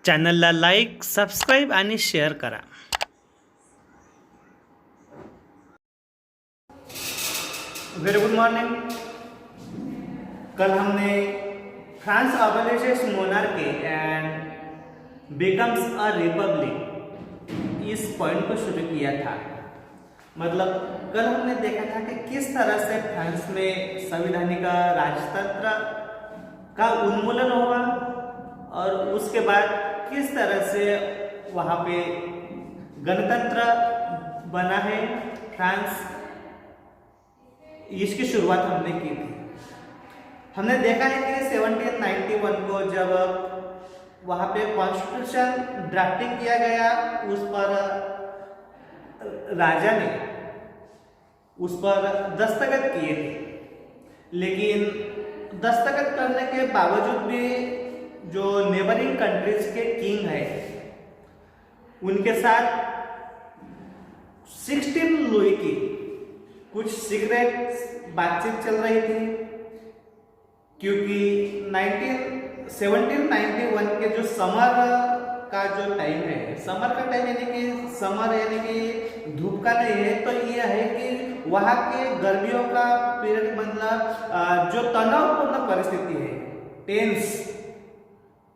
चॅनलला like, subscribe आणि share करा. Very good morning. कल हमने France abolishes monarchy and becomes a republic इस पॉइंट को शुरू किया था. मतलब कल हमने देखा था कि किस तरह से फ्रांस में संवैधानिक राजतंत्र का उन्मूलन हुआ और उसके बाद किस तरह से वहाँ पे गणतंत्र बना है फ्रांस. इसकी शुरुआत हमने की थी. हमने देखा है कि 1791 को जब वहाँ पे कॉन्स्टिट्यूशन ड्राफ्टिंग किया गया, उस पर राजा ने उस पर दस्तखत किए थे. लेकिन दस्तखत करने के बावजूद भी जो नेबरिंग कंट्रीज के किंग है उनके साथ 16 लुई की कुछ सीक्रेट बातचीत चल रही थी. क्योंकि 1791 के जो समर का जो टाइम है, समर का टाइम यानी कि समर यानी कि धूप का नहीं है, तो ये है कि वहाँ के गर्मियों का पीरियड मतलब जो तनावपूर्ण परिस्थिति है, टेंस,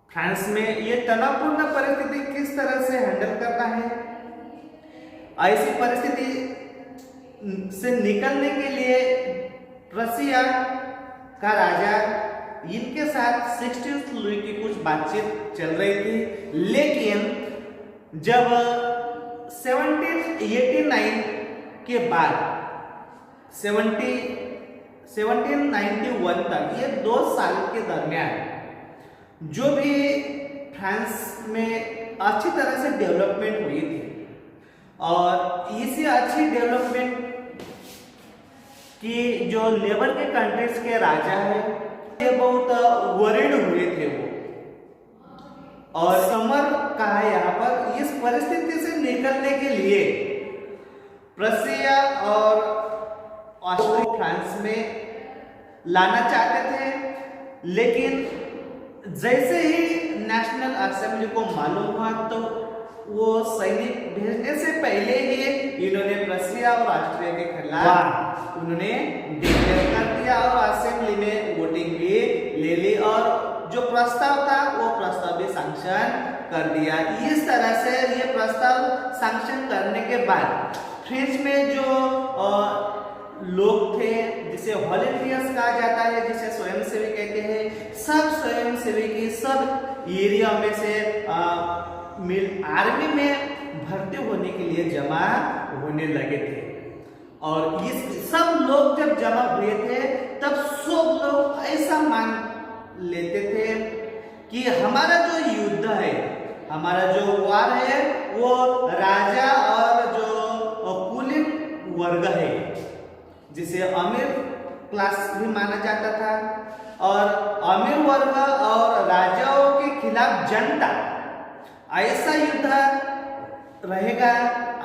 फ्रांस में ये तनावपूर्ण परिस्थिति किस तरह से हैंडल करना है, ऐसी परिस्थिति से निकलने के लिए रसिया का राजा इनके साथ 16 लुई की कुछ बातचीत चल रही थी. लेकिन जब 1789 के बाद 1791 तक, ये 2 साल के दरमियान जो भी फ्रांस में अच्छी तरह से डेवलपमेंट हुई थी, और इसी अच्छी डेवलपमेंट कि जो लेबर के कंट्रीज के राजा है ये बहुत वरीड हुए थे वो, और समर कहा है यहाँ पर. इस परिस्थिति से निकलने के लिए प्रसिया और ऑस्ट्रिया फ्रांस में लाना चाहते थे. लेकिन जैसे ही नेशनल असेंबली को मालूम हुआ तो वो सैनिक भेजने से पहले ही इन्होंने प्रसिया और ऑस्ट्रिया के खिलाफ उन्होंने डिक्लेयर कर दिया और असेंबली में वोटिंग भी ले ली, और जो प्रस्ताव था वो प्रस्ताव भी सैंक्शन कर दिया. इस तरह से ये प्रस्ताव सैंक्शन करने के बाद फ्रांस में जो लोग थे, जिसे वॉलंटियर्स कहा जाता है, जिसे स्वयंसेवी कहते हैं, सब स्वयंसेवी की सब एरिया में से आर्मी में भर्ती होने के लिए जमा होने लगे थे. और इस सब लोग जब जमा हुए थे तब सब लोग ऐसा मान लेते थे कि हमारा जो युद्ध है, हमारा जो वार है, वो राजा और जो कुलीन वर्ग है, जिसे अमीर क्लास भी माना जाता था, और अमीर वर्ग और राजाओं के खिलाफ जनता, ऐसा युद्ध रहेगा.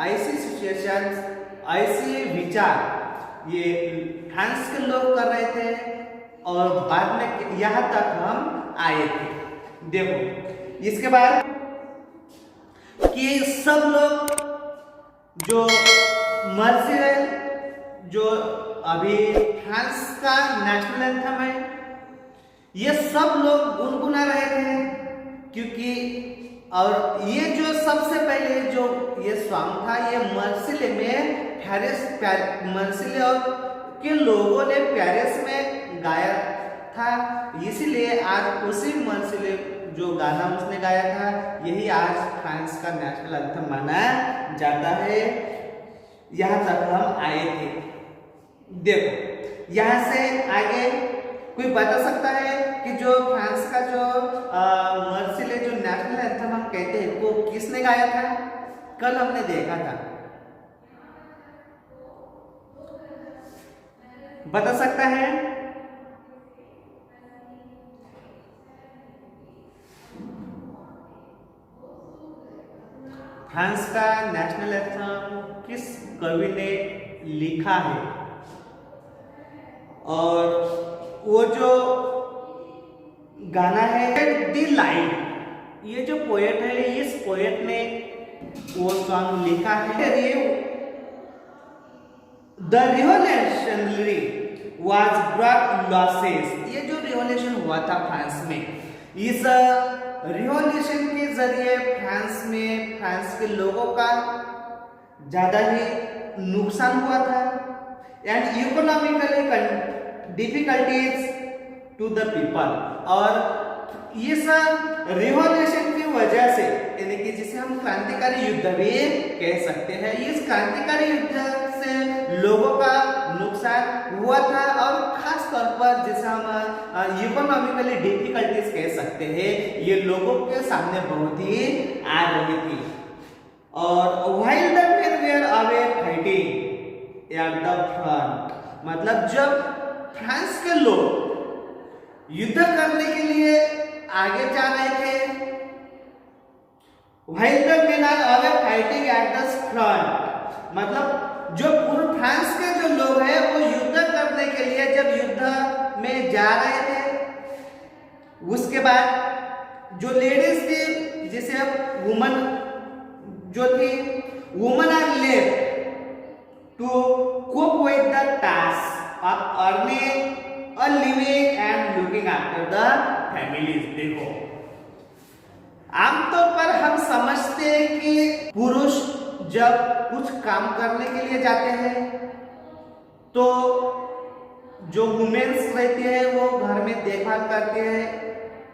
ऐसी सिचुएशन, ऐसे विचार ये फ्रांस के लोग कर रहे थे, और बाद में यहाँ तक हम आए थे. देखो इसके बाद कि सब लोग जो मर्सियल, जो अभी फ्रांस का नेशनल एंथम है, ये सब लोग गुनगुना रहे थे. क्योंकि और ये जो सबसे पहले जो ये सॉन्ग था, ये मर्सिले में मर्सिले और के लोगों ने पेरिस में गाया था. इसीलिए आज उसी मर्सिले जो गाना उसने गाया था, यही आज फ्रांस का नेशनल एंथम माना जाता है. यहाँ तक हम आए थे. देखो यहाँ से आगे कोई बता सकता है कि जो फ्रांस का जो मर्सिले, जो नेशनल एंथम हम कहते हैं, वो किसने गाया था? कल हमने देखा था. बता सकता है? फ्रांस का नेशनल एंथम किस कवि ने लिखा है? और वो जो गाना है दी लाइन, ये जो पोएट है, इस पोएट ने वो सॉन्ग लिखा है, the revolutionary was brought losses. ये जो रिवॉल्यूशन हुआ था फ्रांस में, इस रिवॉल्यूशन के जरिए फ्रांस के लोगों का ज्यादा ही नुकसान हुआ था and economically difficulties to the people. और इस रिवॉल्यूशन की वजह से, यानी कि जिसे हम क्रांतिकारी युद्ध भी कह सकते हैं, इस क्रांतिकारी युद्ध से लोगों का नुकसान हुआ था और खास तौर पर जिसे हम इकोनॉमिकली डिफिकल्टीज कह सकते हैं, ये लोगों के सामने बहुत ही आ रही थी। और while the men were away fighting at the front, मतलब जब फ्रांस के लोग युद्ध करने के लिए आगे जा रहे थे, while the men are away fighting at the front, मतलब जो पूर्व फ्रांस के जो लोग हैं वो युद्ध करने के लिए जब युद्ध में जा रहे थे, उसके बाद जो लेडीज थी, जिसे वुमन जो थी, woman are left to cope with the task of earning a living and looking after the families. देखो, आमतौर पर हम समझते हैं कि पुरुष जब कुछ काम करने के लिए जाते हैं तो जो वुमेन्स रहती है वो घर में देखभाल करते हैं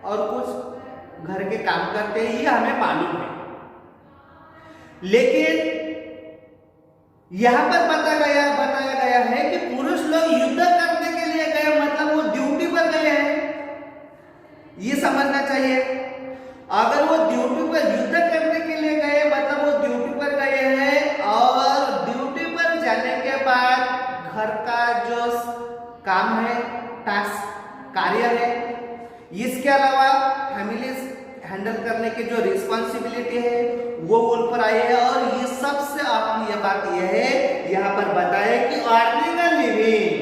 और कुछ घर के काम करते हैं, ये हमें मालूम है। लेकिन यहाँ पर बताया गया है कि पुरुष लोग युद्ध करने के लिए गए, मतलब वो ड्यूटी पर गए हैं, ये समझना चाहिए। अगर वो ड्यूटी पर युद्ध करने के लिए गए, मतलब वो ड्यूटी पर गए हैं और ड्यूटी पर जाने के बाद घर का जो काम है, टास्क कार्य है, इसके अलावा फैमिलीज हैंडल करने की जो रिस्पॉन्सिबिलिटी है वो उन पर आई है। और ये सबसे अहम ये बात यह है, यहाँ पर बताया कि अर्निंग अ लिविंग,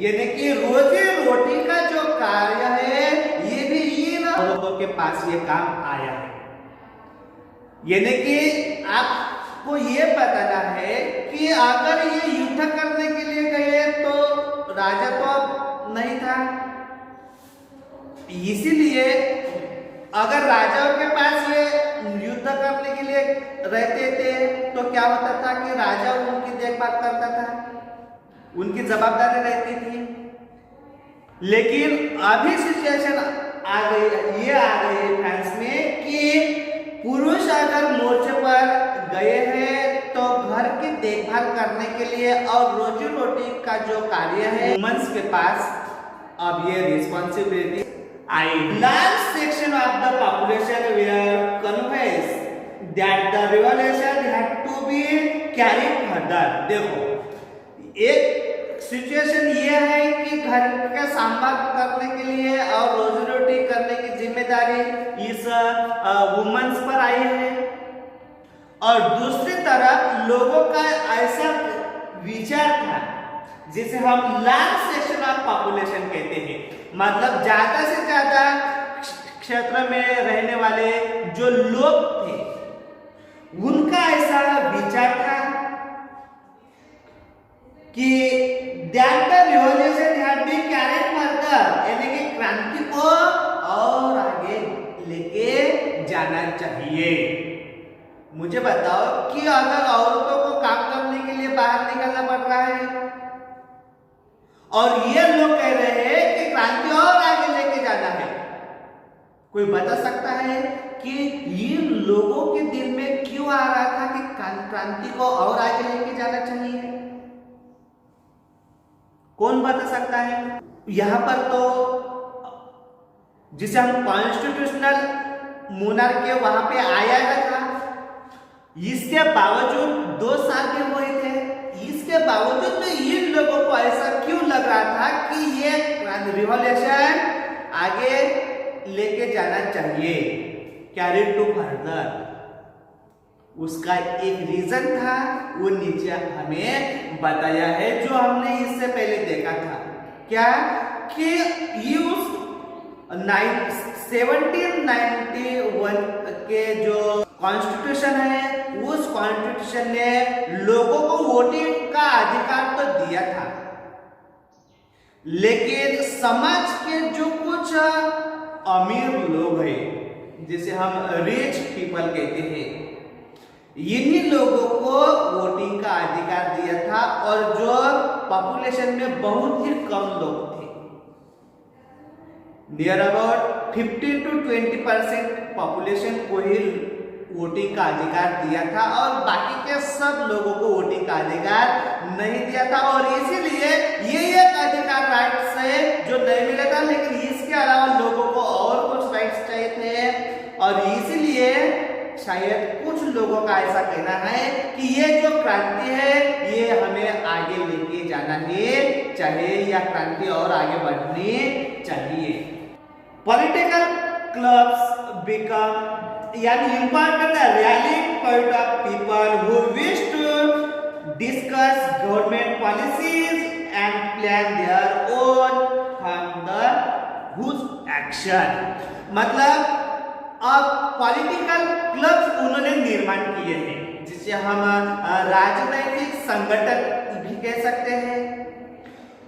यानी कि रोजी रोटी का जो कार्य है ये भी इन लोगों के पास ये काम आया है। यानी कि आपको ये बताना है कि अगर ये युद्ध करने के लिए गए तो राजा तो नहीं था, इसीलिए अगर राजाओं के पास ये युद्ध करने के लिए रहते थे तो क्या होता था कि राजा उनकी देखभाल करता था, उनकी जवाबदारी रहती थी। लेकिन अभी सिचुएशन आ गई फ्रांस में कि पुरुष अगर मोर्चे पर गए हैं तो घर की देखभाल करने के लिए और रोजी रोटी का जो कार्य है वुमेन्स के पास अब ये responsibility I. Large section of the population were convinced that the revolution had to be carried further। देखो, एक सिचुएशन ये है कि घर का संभाल करने के लिए और रोजी रोटी करने की जिम्मेदारी इस वुमेन्स पर आई है, और दूसरी तरफ लोगों का ऐसा विचार था जिसे हम लार्ज सेक्शन ऑफ पॉपुलेशन कहते हैं, मतलब ज्यादा से ज्यादा क्षेत्र में रहने वाले जो लोग थे उनका ऐसा विचार था कि that the revolution had been carried further, यानी कि क्रांति को और आगे लेके जाना चाहिए। मुझे बताओ कि अगर औरतों को काम करने के लिए बाहर निकलना पड़ रहा है और ये लोग कह रहे हैं कि क्रांति और आगे लेके जाना है, कोई बता सकता है कि इन लोगों के दिल में क्यों आ रहा था कि क्रांति को और आगे लेके जाना चाहिए? कौन बता सकता है? यहाँ पर तो जिसे हम कॉन्स्टिट्यूशनल मोनार्की वहां पे आया था, इसके बावजूद 2 साल के हुए थे, इसके बावजूद में इन लोगों को ऐसा क्यों लग रहा था कि ये रिवॉल्यूशन आगे लेके जाना चाहिए, कैरी टू फर्दर? उसका एक रीजन था, वो नीचे हमें बताया है, जो हमने इससे पहले देखा था। क्या कि यूज 1791 के जो कॉन्स्टिट्यूशन है, उस कॉन्स्टिट्यूशन ने लोगों को वोटिंग का अधिकार तो दिया था, लेकिन समाज के जो कुछ अमीर लोग हैं, जिसे हम रिच पीपल कहते हैं, इन्हीं लोगों को वोटिंग का अधिकार दिया था, और जो पॉपुलेशन में बहुत ही कम लोग थे, नियर अबाउट 15 to 20% पॉपुलेशन को ही वोटिंग का अधिकार दिया था, और बाकी के सब लोगों को वोटिंग का अधिकार नहीं दिया था। और इसीलिए ये एक अधिकार राइट्स है जो नहीं मिला था, लेकिन इसके अलावा लोगों को और कुछ राइट्स चाहिए थे, और इसीलिए शायद कुछ लोगों का ऐसा कहना है कि ये जो क्रांति है ये हमें आगे लेके जाना ही चाहिए, या क्रांति और आगे बढ़नी चाहिए। पॉलिटिकल क्लब्स बिकम यानी important rallying point of people who wish to discuss government policies and plan their own from the whose action। मतलब अब पॉलिटिकल क्लब्स उन्होंने निर्माण किए हैं, जिसे हम राजनीतिक संगठन भी कह सकते हैं,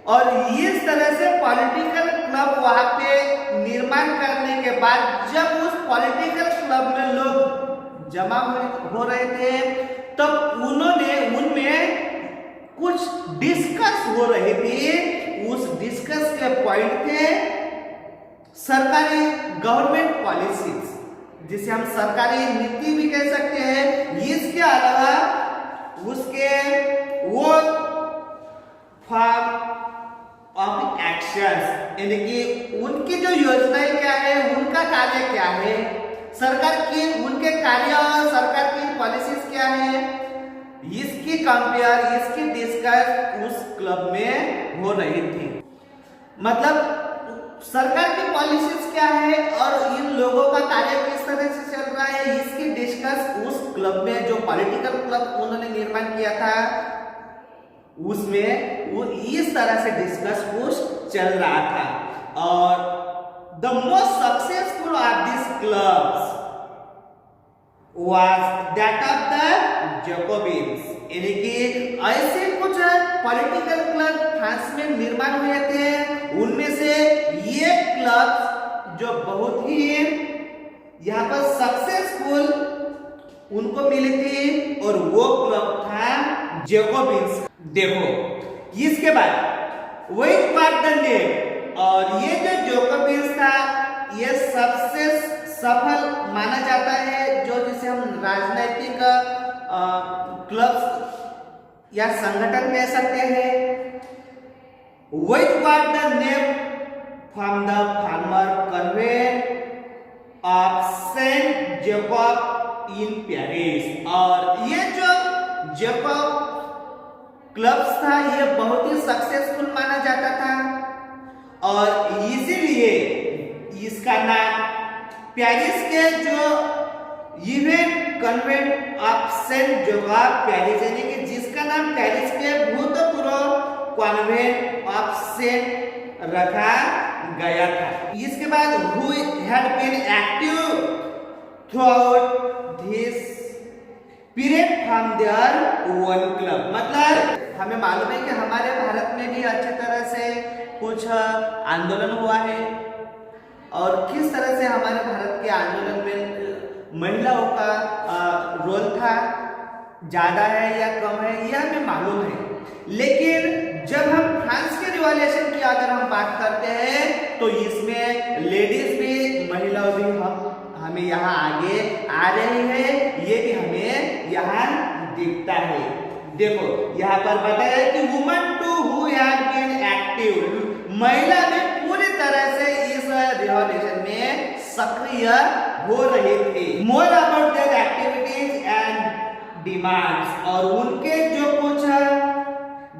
और इस तरह से पॉलिटिकल क्लब वहां पे निर्माण करने के बाद जब उस पॉलिटिकल क्लब में लोग जमा हो रहे थे, तब उन्होंने उनमें कुछ डिस्कस हो रही थी। उस डिस्कस के पॉइंट थे सरकारी गवर्नमेंट पॉलिसीज, जिसे हम सरकारी नीति भी कह सकते हैं। इसके अलावा उसके वो फॉर्म ऑफ एक्शंस, यानी कि उनकी जो योजनाएं क्या है, उनका कार्य क्या है, सरकार की उनके कार्य और सरकार की पॉलिसीज क्या है, इसकी कंपेयर, इसकी डिस्कस उस क्लब में हो रही थी। मतलब सरकार की पॉलिसीज क्या है और इन लोगों का कार्य किस तरह से चल रहा है, इसकी डिस्कस उस क्लब में, जो पॉलिटिकल क्लब उन्होंने निर्माण किया था, उसमें वो इस तरह से डिस्कस कुछ चल रहा था। और the most successful of this clubs was that of the Jacobins, यानी कि ऐसे कुछ पॉलिटिकल क्लब फ्रांस में निर्माण हुए थे, उनमें से ये क्लब जो बहुत ही यहाँ पर सक्सेसफुल उनको मिली थी, और वो क्लब था जैकोबिन्स। देखो इसके बाद व्हिच वाज द नेम, और ये जो जैकोबिन्स था ये सबसे सफल माना जाता है, जो जिसे हम राजनीतिक क्लब्स या संगठन कह सकते हैं। Which was the name from the former convent of Saint Jacob in Paris, और ये जो जैकब क्लब्स था ये बहुत ही सक्सेसफुल माना जाता था, और इसीलिए इसका नाम पेरिस के जो event convent of Saint Jacob Paris, यानी कि जिसका नाम पेरिस के भूतपूर्व कॉन्वेंट ऑफ सेंट रखा गया था। इसके बाद who had been active throughout this period from their own club, मतलब हमें मालूम है कि हमारे भारत में भी अच्छी तरह से कुछ आंदोलन हुआ है, और किस तरह से हमारे भारत के आंदोलन में महिलाओं का रोल था, ज्यादा है या कम है, यह हमें मालूम है। लेकिन जब हम फ्रांस के रिवॉल्यूशन की अगर हम बात करते हैं, तो इसमें लेडीज भी, महिलाओं भी हमें यहाँ आगे आ रही है, ये भी हमें यहाँ दिखता है। देखो यहाँ पर बताया कि woman too who have been active, महिला भी पूरी तरह से इस रिवॉल्यूशन में सक्रिय हो रही थी। More about their activities and demands, और उनके जो कुछ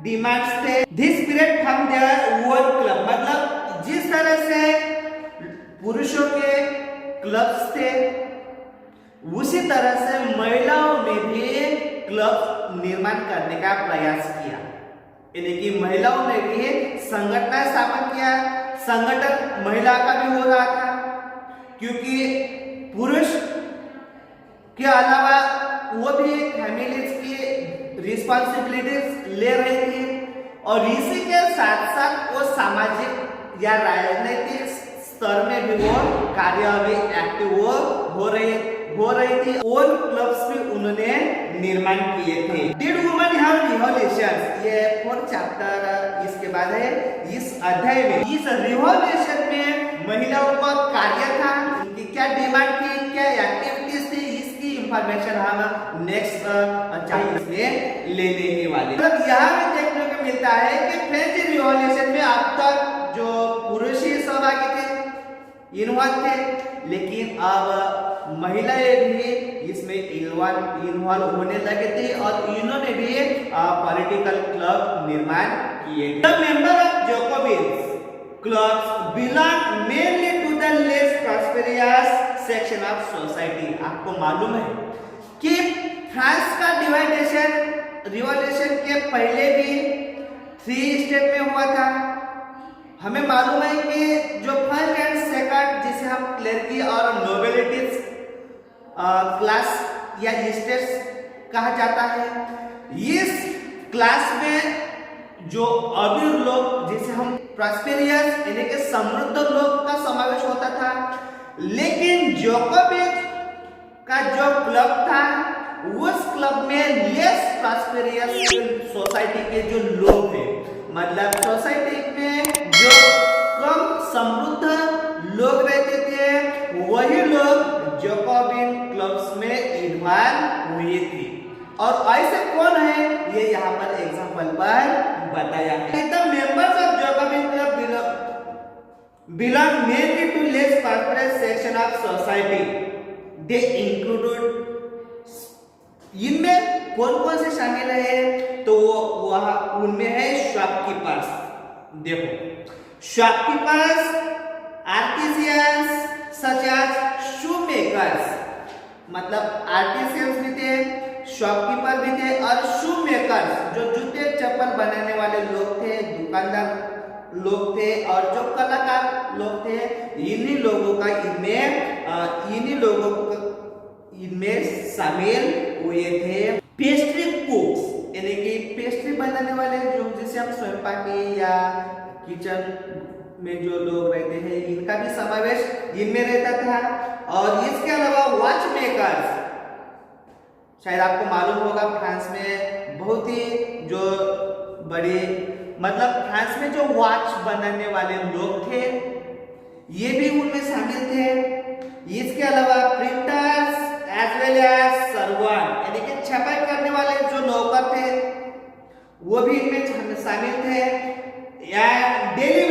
डिमांड्स थे, this period from their own club, मतलब जिस तरह से पुरुषों के क्लब्स थे, उसी तरह से महिलाओं ने भी क्लब निर्माण करने का प्रयास किया, यानी कि महिलाओं ने भी संगठन स्थापन किया। संगठन महिला का भी हो रहा था, क्योंकि पुरुष के अलावा वो भी फैमिलीज की रिस्पॉन्सिबिलिटीज ले रहे थे और इसी के साथ साथ वो सामाजिक या राजनीतिक स्तर में भी वो कार्य अभी एक्टिव हो रही थी और क्लब्स भी उन्होंने निर्माण किए थे। डिड वुमेन हैव रिवॉल्यूशंस, ये 4th चैप्टर इसके बाद है। इस अध्याय में इस रिवॉल्यूशन में महिलाओं का कार्य था, उनकी क्या डिमांड थी, क्या एक्टिविटीज थी, इसकी इंफॉर्मेशन हम नेक्स्ट चैप्टर में लेने ही वाले। मतलब यहाँ भी देखने को मिलता है कि फ्रेंच रिवॉल्यूशन में अब तक जो पुरुष ही सहभागी थे, इन्वॉल्व थे, लेकिन अब महिलाएं भी इसमें इन्वॉल्व होने लगे थे और इन्होंने भी पॉलिटिकल क्लब निर्माण किए। The member of Jacobins clubs belong mainly to the less prosperous section of society। आपको मालूम है कि फ्रांस का रिवॉल्यूशन के पहले भी 3 स्टेप में हुआ था। हमें मालूम है कि जो फर्स्ट एंड सेकंड, जिसे हम क्लर्की और नोबिलिटीज क्लास या स्टेट्स कहा जाता है, इस क्लास में जो अमीर लोग, जिसे हम प्रॉस्पेरियस यानी कि समृद्ध लोग का समावेश होता था, लेकिन जैकोबिन का जो क्लब था उस क्लब में लेस प्रॉस्पेरियस सोसाइटी के जो लोग थे, मतलब सोसाइटी में जो कम समृद्ध लोग रहते थे, वही लोग जैकोबिन क्लब्स में इन्वॉल्व हुए थे। और ऐसे कौन है ये यहाँ पर एग्जांपल पर बताया है। The members of Jacobin club belong mainly to less prosperous section of society। They included, इनमें कौन कौन से शामिल है, तो वह उनमें है शॉपकीपर्स। देखो, shopkeepers, artisans such as shoemakers, मतलब आर्टिसियंस भी थे, शॉपकीपर भी थे और शू मेकर्स जो जूते चप्पल बनाने वाले लोग थे, दुकानदार लोग थे और जो कलाकार लोग थे, इन्हीं लोगों का इनमें शामिल हुए थे। पेस्ट्री कुक्स यानी कि पेस्ट्री बनाने वाले, जो जिसे हम स्वयंपाकी या किचन में जो लोग रहते हैं, इनका भी समावेश इनमें रहता था। और इसके अलावा वॉच मेकर्स, शायद आपको मालूम होगा फ्रांस में बहुत ही जो बड़े, मतलब फ्रांस में जो वॉच बनाने वाले लोग थे, ये भी उनमें शामिल थे। इसके अलावा printers as well as servant यानी कि छपाई करने वाले जो नौकर थे, वो भी इनमें शामिल थे। या डेली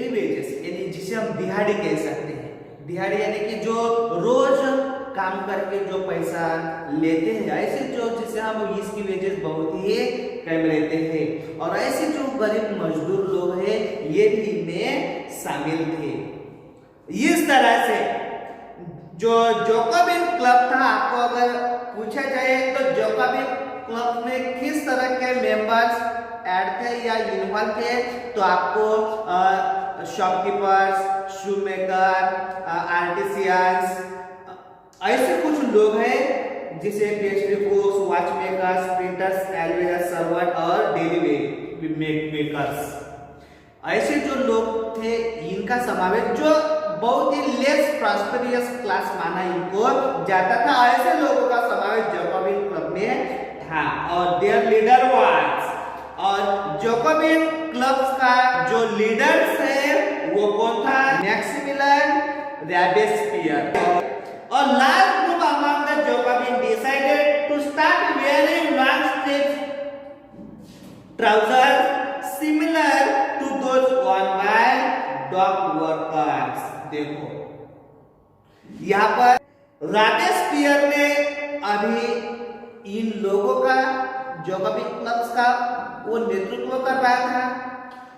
वेजेस यानी जिसे हम दिहाड़ी कह सकते हैं। दिहाड़ी यानी कि जो रोज काम करके जो पैसा लेते हैं, ऐसे जो जिसे हम इसकी वेजेस बहुत ही कम लेते हैं। और ऐसे जो गरीब मजदूर लोग हैं, ये भी इनमें शामिल थे। इस तरह से जो जैकोबिन क्लब था, आपको अगर पूछा जाए तो जैकोबिन क्लब में किस तरह के मेंबर्स ऐड थे या इन्वॉल्व थे, तो आपको शॉपकीपर्स, शूमेकर, आर्टिसियंस, ऐसे कुछ लोग हैं जिसे pastry cooks, watch makers, printers, एलवेयर सर्वेंट और डेली मेकर्स, ऐसे जो लोग थे, इनका समावेश, जो बहुत ही लेस प्रॉस्पेरियस क्लास माना इनको जाता था, ऐसे लोगों का समावेश जैकोबिन क्लब में था। और देयर लीडर वाज, और जैकोबिन क्लब्स का जो लीडर्स है वो कौन था? Maximilian Robespierre. A large group among the Jacobins decided to start wearing long sleeve trousers similar to those worn by dock workers। देखो, यहाँ पर रॉबेस्पियर ने अभी इन लोगों का, जैकोबिन क्लब्स का वो नेतृत्व कर रहा था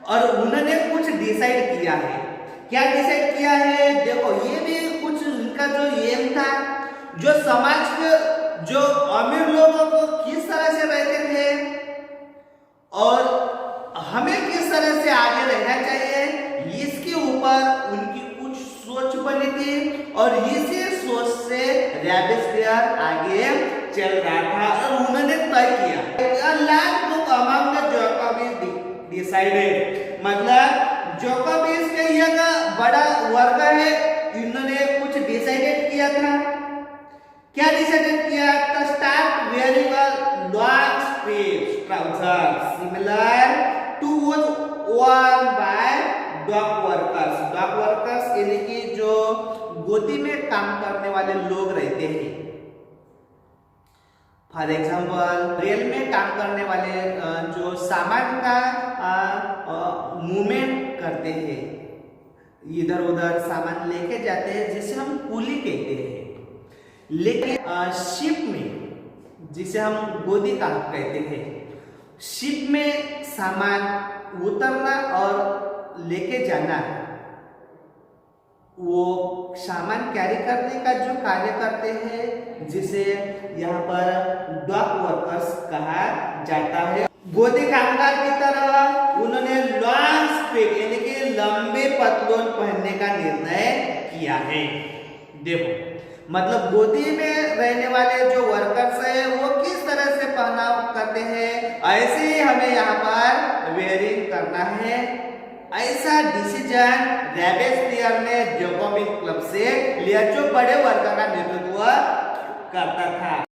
और उन्होंने कुछ डिसाइड किया है। क्या डिसाइड किया है? देखो, ये भी कुछ इनका जो एम था, जो समाज के जो अमीर लोगों को किस तरह से रहते थे और हमें किस तरह से आगे रहना चाहिए, इसके ऊपर उनकी कुछ सोच बनी थी और इसी सोच से रॉबेस्पियर आगे चल रहा था और उन्होंने तय किया last book among the Jacobian decided, मतलब जैकोबिन्स के एक बड़ा वर्ग है, इन्होंने कुछ डिसाइडेड किया था। क्या डिसाइडेड किया? तो start wearing a long strips trouser similar to worn by dock workers. Dock workers यानी कि जो गोदी में काम करने वाले लोग रहते हैं, फॉर एग्जाम्पल रेल में काम करने वाले जो सामान का मूवमेंट करते हैं, इधर उधर सामान लेके जाते हैं, जिसे हम कुली कहते हैं। लेकिन शिप में, जिसे हम गोदी का कहते हैं, शिप में सामान उतरना और लेके जाना, वो सामान कैरी करने का जो कार्य करते हैं, जिसे यहाँ पर डॉक वर्कर्स कहा जाता है। गोदी कामगार की तरह उन्होंने लॉन्ग स्ट्रिप यानी कि लंबे पतलून पहनने का निर्णय किया है। देखो, मतलब गोदी में रहने वाले जो वर्कर्स है वो किस तरह से पहनाव करते हैं, ऐसे ही हमें यहाँ पर वेयरिंग करना है। ऐसा डिसीजन रॉबेस्पियर ने जैकोबिन क्लब से लिया, जो बड़े वर्ग का नेतृत्व करता था।